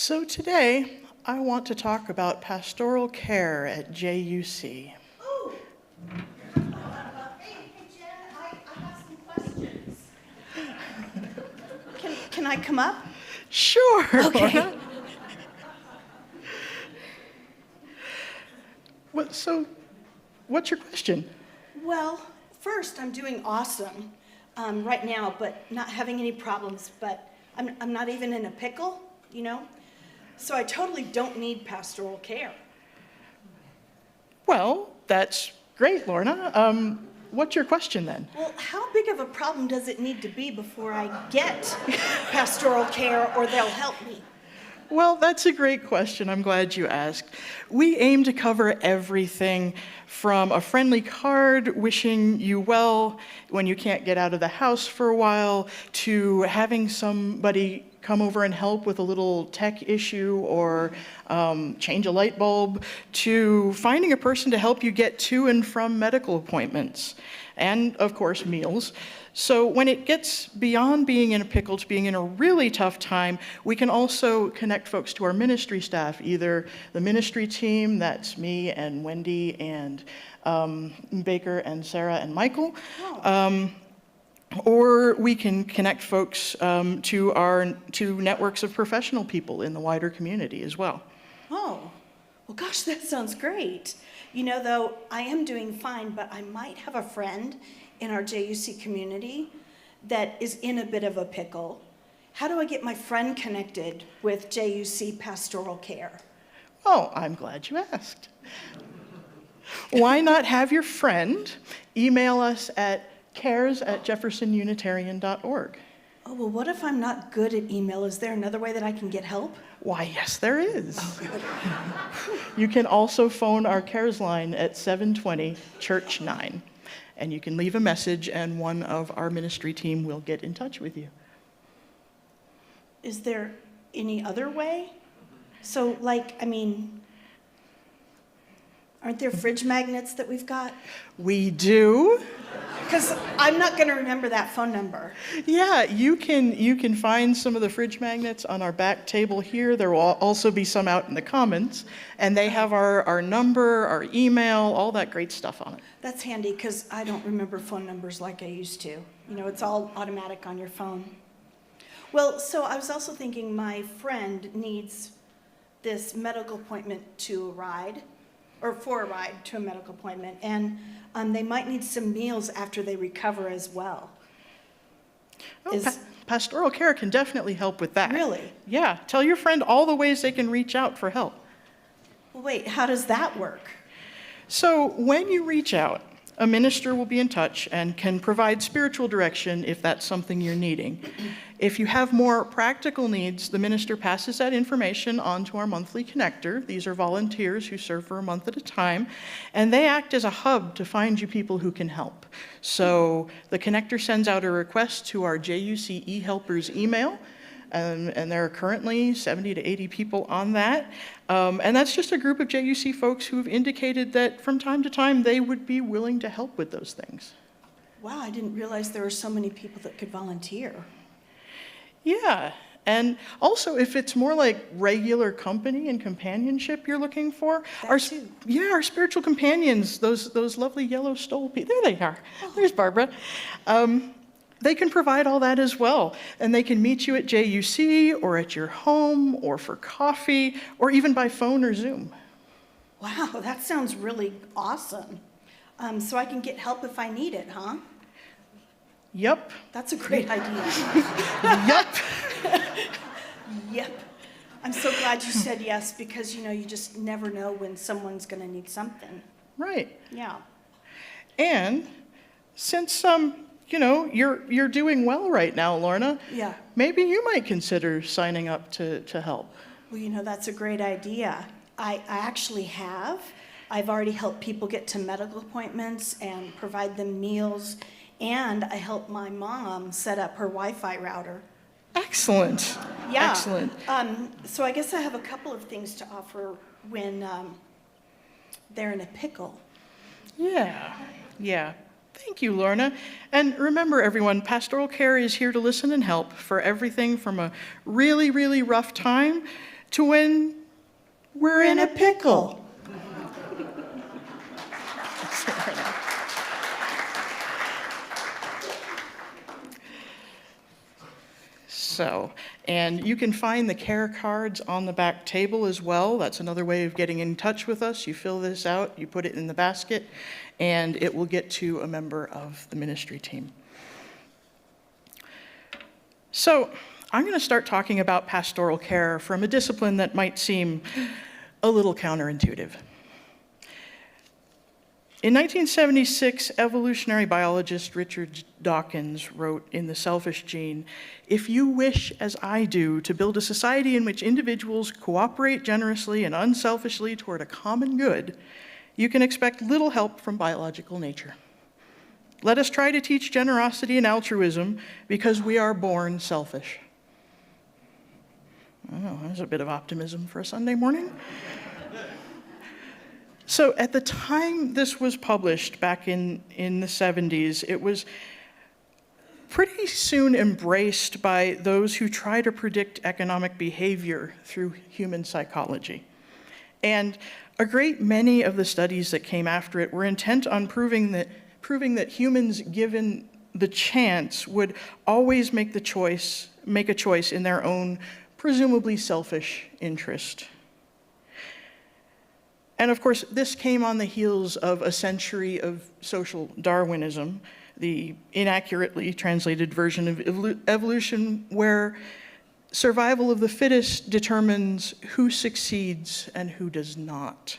So today, I want to talk about pastoral care at JUC. Oh, hey, Jen, I have some questions. Can I come up? Sure. Okay. Laura. What's your question? Well, first, I'm doing awesome right now, but not having any problems, but I'm not even in a pickle, So I totally don't need pastoral care. Well, that's great, Lorna. What's your question then? Well, how big of a problem does it need to be before I get pastoral care or they'll help me? Well, that's a great question. I'm glad you asked. We aim to cover everything from a friendly card wishing you well when you can't get out of the house for a while, to having somebody come over and help with a little tech issue or change a light bulb, to finding a person to help you get to and from medical appointments, and of course meals. So when it gets beyond being in a pickle to being in a really tough time, we can also connect folks to our ministry staff, either the ministry team, that's me and Wendy and Baker and Sarah and Michael, or we can connect folks to networks of professional people in the wider community as well. Oh, well, gosh, that sounds great. Though, I am doing fine, but I might have a friend in our JUC community that is in a bit of a pickle. How do I get my friend connected with JUC pastoral care? Oh, I'm glad you asked. Why not have your friend email us at cares@jeffersonunitarian.org. Oh, well, what if I'm not good at email? Is there another way that I can get help? Why, yes, there is. Oh, good. You can also phone our CARES line at 720 Church 9, and you can leave a message, and one of our ministry team will get in touch with you. Is there any other way? So, aren't there fridge magnets that we've got? We do. Because I'm not going to remember that phone number. Yeah, you can find some of the fridge magnets on our back table here. There will also be some out in the commons, and they have our number, our email, all that great stuff on it. That's handy because I don't remember phone numbers like I used to. It's all automatic on your phone. Well, so I was also thinking my friend needs this medical appointment to a ride, or for a ride to a medical appointment, and they might need some meals after they recover as well. Pastoral care can definitely help with that. Really? Yeah, tell your friend all the ways they can reach out for help. Well, wait, how does that work? So when you reach out, a minister will be in touch and can provide spiritual direction if that's something you're needing. If you have more practical needs, the minister passes that information on to our monthly connector. These are volunteers who serve for a month at a time, and they act as a hub to find you people who can help. So the connector sends out a request to our JUC eHelpers email, and there are currently 70 to 80 people on that. And that's just a group of JUC folks who have indicated that from time to time they would be willing to help with those things. Wow, I didn't realize there were so many people that could volunteer. Yeah, and also if it's more like regular company and companionship you're looking for, our spiritual companions, those lovely yellow stole people, there they are. Oh. There's Barbara. They can provide all that as well, and they can meet you at JUC or at your home or for coffee or even by phone or Zoom. Wow, that sounds really awesome. So I can get help if I need it, huh? Yep. That's a great idea. Yep. Yep. I'm so glad you said yes because, you just never know when someone's going to need something. Right. Yeah. And since you're doing well right now, Lorna. Yeah. Maybe you might consider signing up to help. Well, that's a great idea. I actually have. I've already helped people get to medical appointments and provide them meals, and I helped my mom set up her Wi-Fi router. Excellent. Yeah. Excellent. So I guess I have a couple of things to offer when they're in a pickle. Yeah. Thank you, Lorna. And remember, everyone, pastoral care is here to listen and help for everything from a really, really rough time to when we're in a pickle. So, and you can find the care cards on the back table as well. That's another way of getting in touch with us. You fill this out, you put it in the basket, and it will get to a member of the ministry team. So, I'm going to start talking about pastoral care from a discipline that might seem a little counterintuitive. In 1976, evolutionary biologist Richard Dawkins wrote in The Selfish Gene, "If you wish, as I do, to build a society in which individuals cooperate generously and unselfishly toward a common good, you can expect little help from biological nature. Let us try to teach generosity and altruism because we are born selfish." Oh, there's a bit of optimism for a Sunday morning. So at the time this was published back in the 70s, it was pretty soon embraced by those who try to predict economic behavior through human psychology. And a great many of the studies that came after it were intent on proving that humans, given the chance, would always make a choice in their own presumably selfish interest. And of course, this came on the heels of a century of social Darwinism, the inaccurately translated version of evolution, where survival of the fittest determines who succeeds and who does not,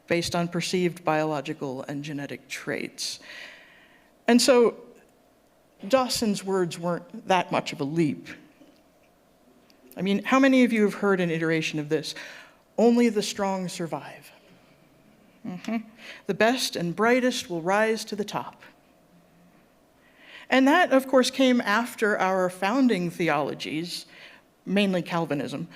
based on perceived biological and genetic traits. And so Dawson's words weren't that much of a leap. I mean, how many of you have heard an iteration of this? Only the strong survive. The best and brightest will rise to the top. And that, of course, came after our founding theologies, mainly Calvinism,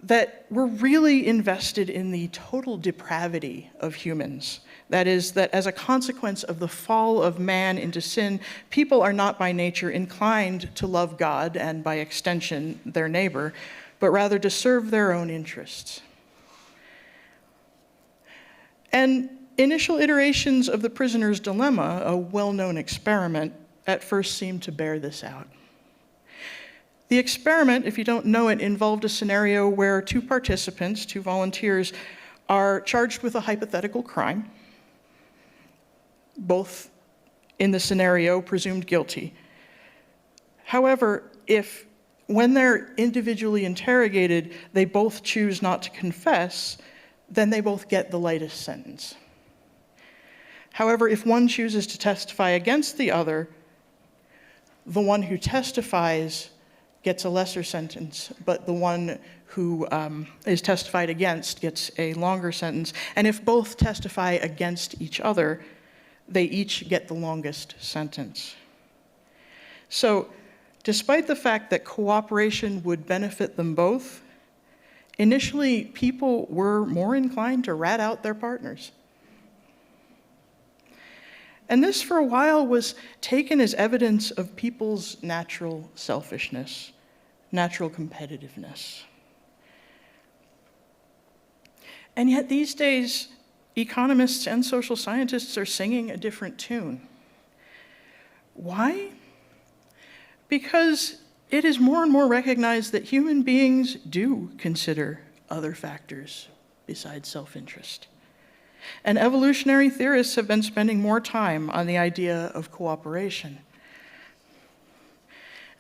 that were really invested in the total depravity of humans. That is, that as a consequence of the fall of man into sin, people are not by nature inclined to love God and, by extension, their neighbor, but rather to serve their own interests. And initial iterations of the prisoner's dilemma, a well-known experiment, at first seemed to bear this out. The experiment, if you don't know it, involved a scenario where two participants, two volunteers, are charged with a hypothetical crime, both in the scenario presumed guilty. However, if when they're individually interrogated, they both choose not to confess, then they both get the lightest sentence. However, if one chooses to testify against the other, the one who testifies gets a lesser sentence, but the one who is testified against gets a longer sentence. And if both testify against each other, they each get the longest sentence. So, despite the fact that cooperation would benefit them both, initially, people were more inclined to rat out their partners. And this, for a while, was taken as evidence of people's natural selfishness, natural competitiveness. And yet, these days, economists and social scientists are singing a different tune. Why? Because it is more and more recognized that human beings do consider other factors besides self-interest. And evolutionary theorists have been spending more time on the idea of cooperation.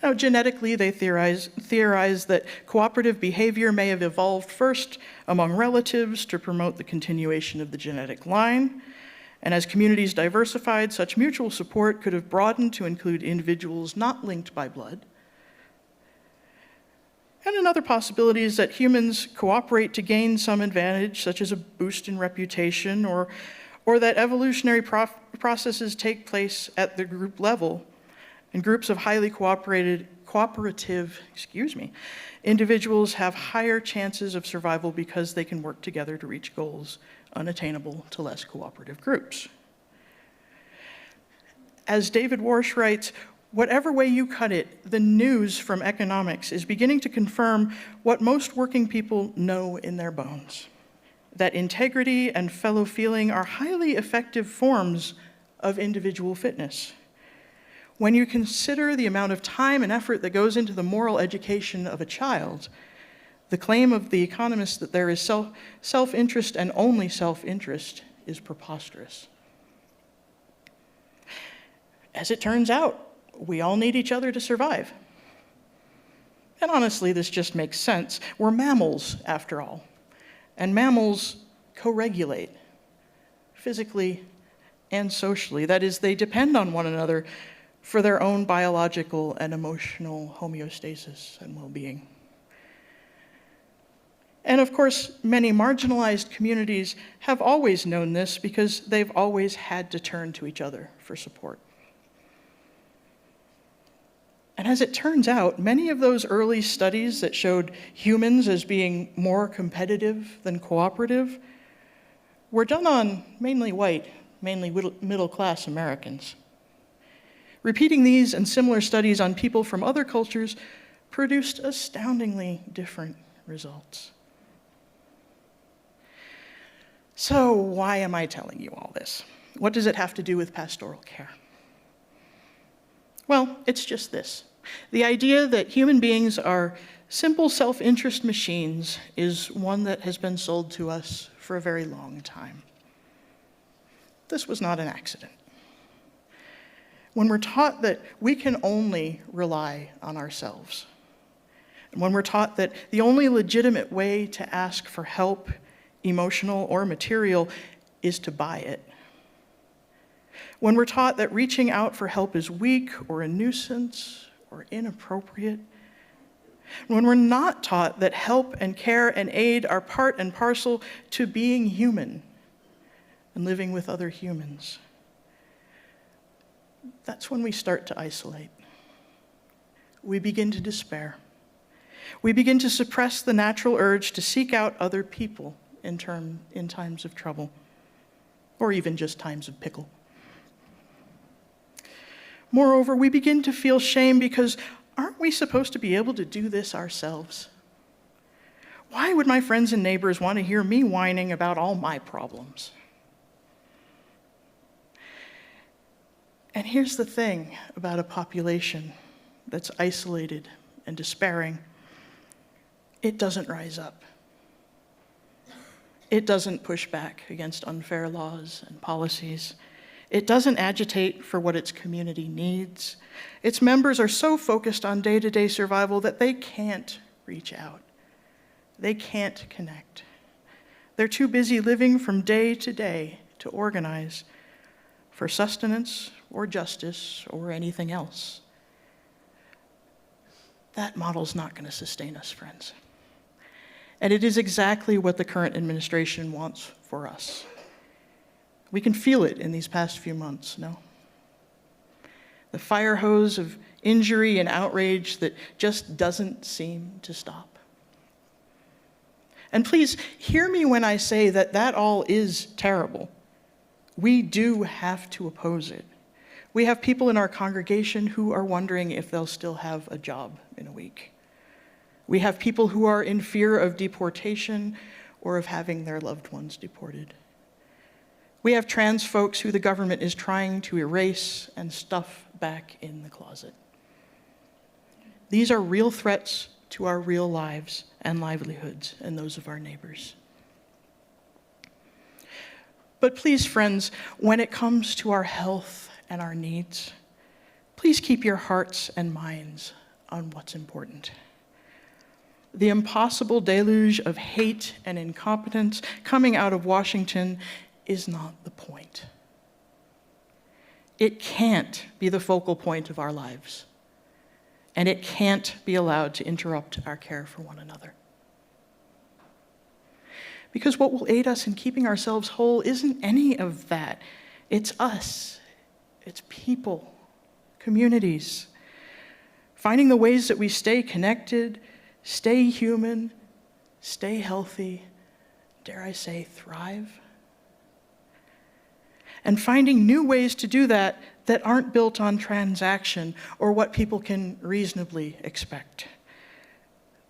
Now, genetically, they theorize that cooperative behavior may have evolved first among relatives to promote the continuation of the genetic line. And as communities diversified, such mutual support could have broadened to include individuals not linked by blood. And another possibility is that humans cooperate to gain some advantage, such as a boost in reputation, or that evolutionary processes take place at the group level, and groups of highly cooperative individuals have higher chances of survival because they can work together to reach goals unattainable to less cooperative groups. As David Warsh writes, Whatever way you cut it, the news from economics is beginning to confirm what most working people know in their bones, that integrity and fellow feeling are highly effective forms of individual fitness. When you consider the amount of time and effort that goes into the moral education of a child, the claim of the economists that there is self-interest and only self-interest is preposterous. As it turns out, we all need each other to survive. And honestly, this just makes sense. We're mammals, after all. And mammals co-regulate, physically and socially. That is, they depend on one another for their own biological and emotional homeostasis and well-being. And of course, many marginalized communities have always known this because they've always had to turn to each other for support. And as it turns out, many of those early studies that showed humans as being more competitive than cooperative were done on mainly white, mainly middle-class Americans. Repeating these and similar studies on people from other cultures produced astoundingly different results. So why am I telling you all this? What does it have to do with pastoral care? Well, it's just this. The idea that human beings are simple self-interest machines is one that has been sold to us for a very long time. This was not an accident. When we're taught that we can only rely on ourselves, and when we're taught that the only legitimate way to ask for help, emotional or material, is to buy it, when we're taught that reaching out for help is weak or a nuisance or inappropriate, when we're not taught that help and care and aid are part and parcel to being human and living with other humans, that's when we start to isolate. We begin to despair. We begin to suppress the natural urge to seek out other people in times of trouble, or even just times of pickle. Moreover, we begin to feel shame because aren't we supposed to be able to do this ourselves? Why would my friends and neighbors want to hear me whining about all my problems? And here's the thing about a population that's isolated and despairing. It doesn't rise up. It doesn't push back against unfair laws and policies. It doesn't agitate for what its community needs. Its members are so focused on day-to-day survival that they can't reach out. They can't connect. They're too busy living from day to day to organize for sustenance or justice or anything else. That model's not going to sustain us, friends. And it is exactly what the current administration wants for us. We can feel it in these past few months, no? The fire hose of injury and outrage that just doesn't seem to stop. And please, hear me when I say that that all is terrible. We do have to oppose it. We have people in our congregation who are wondering if they'll still have a job in a week. We have people who are in fear of deportation or of having their loved ones deported. We have trans folks who the government is trying to erase and stuff back in the closet. These are real threats to our real lives and livelihoods and those of our neighbors. But please, friends, when it comes to our health and our needs, please keep your hearts and minds on what's important. The impossible deluge of hate and incompetence coming out of Washington is not the point. It can't be the focal point of our lives, and it can't be allowed to interrupt our care for one another. Because what will aid us in keeping ourselves whole isn't any of that. It's us. It's people, communities. Finding the ways that we stay connected, stay human, stay healthy, dare I say, thrive. And finding new ways to do that that aren't built on transaction or what people can reasonably expect.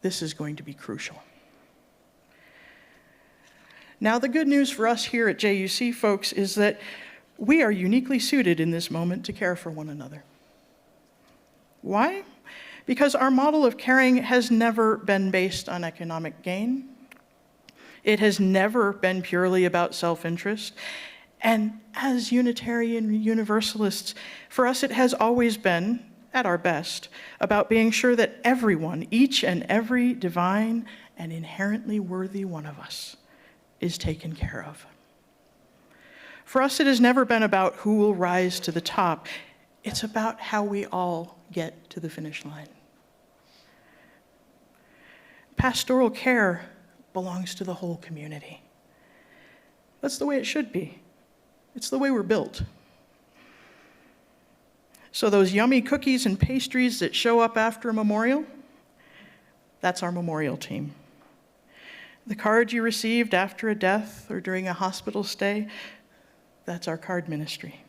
This is going to be crucial. Now, the good news for us here at JUC, folks, is that we are uniquely suited in this moment to care for one another. Why? Because our model of caring has never been based on economic gain. It has never been purely about self-interest. And as Unitarian Universalists, for us it has always been, at our best, about being sure that everyone, each and every divine and inherently worthy one of us, is taken care of. For us, it has never been about who will rise to the top. It's about how we all get to the finish line. Pastoral care belongs to the whole community. That's the way it should be. It's the way we're built. So those yummy cookies and pastries that show up after a memorial, that's our memorial team. The card you received after a death or during a hospital stay, that's our card ministry.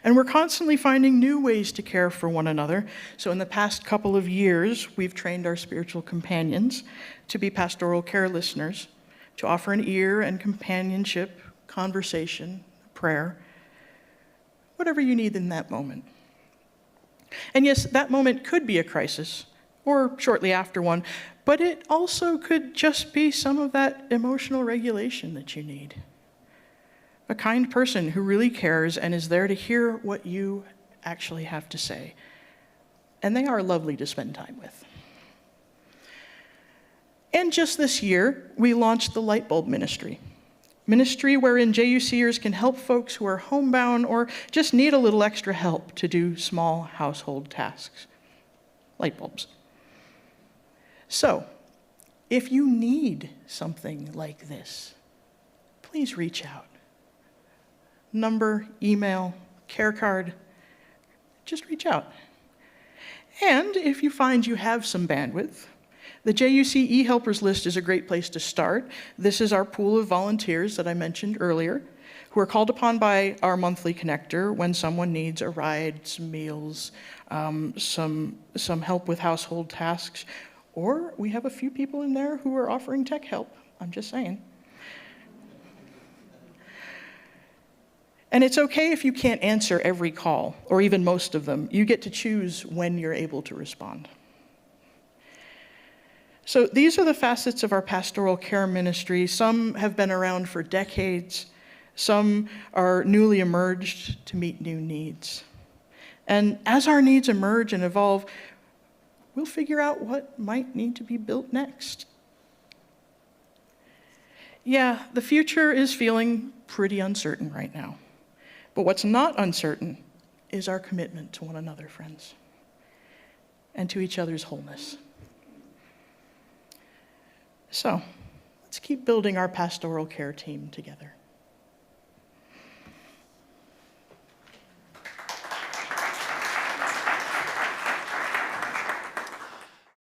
And we're constantly finding new ways to care for one another. So in the past couple of years, we've trained our spiritual companions to be pastoral care listeners, to offer an ear and companionship, conversation, prayer, whatever you need in that moment. And yes, that moment could be a crisis, or shortly after one, but it also could just be some of that emotional regulation that you need. A kind person who really cares and is there to hear what you actually have to say. And they are lovely to spend time with. And just this year, we launched the Light Bulb Ministry. Ministry wherein JUCers can help folks who are homebound or just need a little extra help to do small household tasks. Light bulbs. So, if you need something like this, please reach out. Number, email, care card, just reach out. And if you find you have some bandwidth, the JUC eHelpers list is a great place to start. This is our pool of volunteers that I mentioned earlier, who are called upon by our monthly connector when someone needs a ride, some meals, some help with household tasks, or we have a few people in there who are offering tech help. I'm just saying. And it's okay if you can't answer every call, or even most of them. You get to choose when you're able to respond. So these are the facets of our pastoral care ministry. Some have been around for decades. Some are newly emerged to meet new needs. And as our needs emerge and evolve, we'll figure out what might need to be built next. Yeah, the future is feeling pretty uncertain right now. But what's not uncertain is our commitment to one another, friends, and to each other's wholeness. So, let's keep building our pastoral care team together.